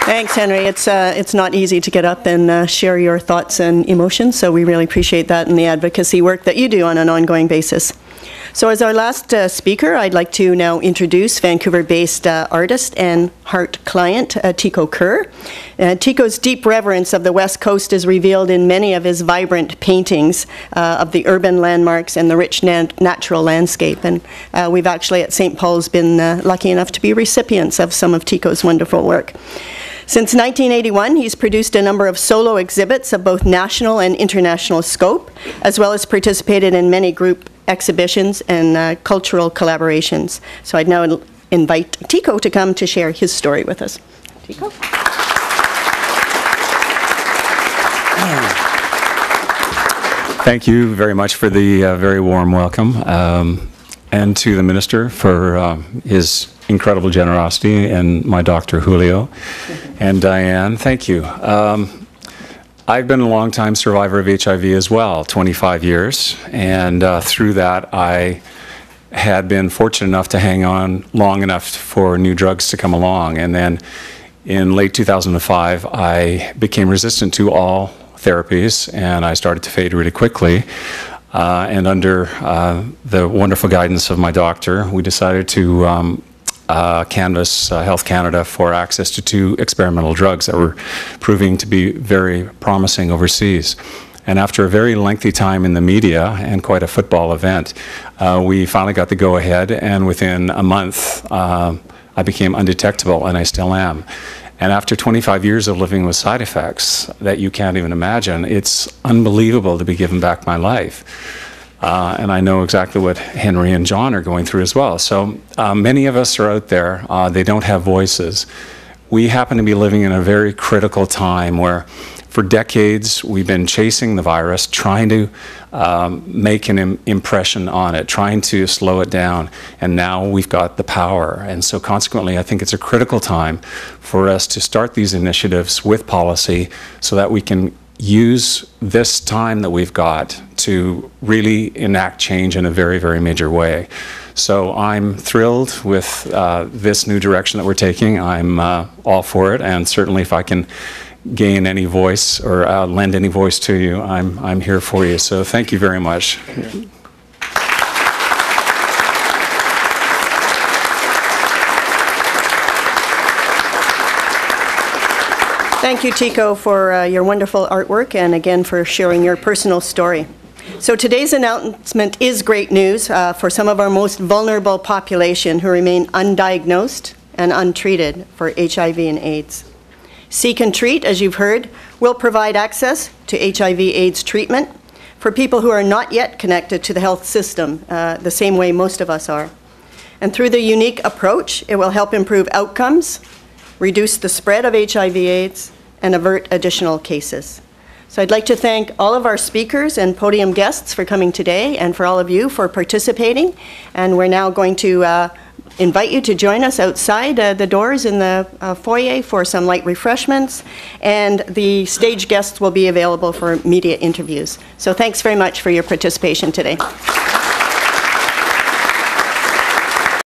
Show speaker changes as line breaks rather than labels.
Thanks, Henry. It's not easy to get up and share your thoughts and emotions, so we really appreciate that and the advocacy work that you do on an ongoing basis. So as our last speaker, I'd like to now introduce Vancouver-based artist and heart client, Tiko Kerr. Tiko's deep reverence of the West Coast is revealed in many of his vibrant paintings of the urban landmarks and the rich natural landscape. And we've actually at St. Paul's been lucky enough to be recipients of some of Tiko's wonderful work. Since 1981, he's produced a number of solo exhibits of both national and international scope, as well as participated in many group exhibitions and cultural collaborations. So I'd now invite Tiko to come to share his story with us. Tiko?
Thank you very much for the very warm welcome, and to the Minister for his incredible generosity, and my doctor, Julio, and Diane, thank you. I've been a long-time survivor of HIV as well, 25 years, and through that I had been fortunate enough to hang on long enough for new drugs to come along, and then in late 2005 I became resistant to all therapies and I started to fade really quickly. And under the wonderful guidance of my doctor, we decided to canvass Health Canada for access to 2 experimental drugs that were proving to be very promising overseas. And after a very lengthy time in the media and quite a football event, we finally got the go-ahead, and within a month I became undetectable, and I still am. And after 25 years of living with side effects that you can't even imagine, it's unbelievable to be given back my life. And I know exactly what Henry and John are going through as well. So many of us are out there, they don't have voices. We happen to be living in a very critical time where for decades we've been chasing the virus, trying to make an impression on it, trying to slow it down, and now we've got the power. And so consequently I think it's a critical time for us to start these initiatives with policy so that we can use this time that we've got to really enact change in a very, very major way. So I'm thrilled with this new direction that we're taking. I'm all for it, and certainly if I can gain any voice or lend any voice to you, I'm here for you. So thank you very much.
Thank you, Tiko, for your wonderful artwork and again for sharing your personal story. So today's announcement is great news for some of our most vulnerable population who remain undiagnosed and untreated for HIV and AIDS. Seek and Treat, as you've heard, will provide access to HIV/AIDS treatment for people who are not yet connected to the health system the same way most of us are. And through the unique approach, it will help improve outcomes, reduce the spread of HIV/AIDS, and avert additional cases. So I'd like to thank all of our speakers and podium guests for coming today, and for all of you for participating. And we're now going to invite you to join us outside the doors in the foyer for some light refreshments, and the stage guests will be available for media interviews. So thanks very much for your participation today.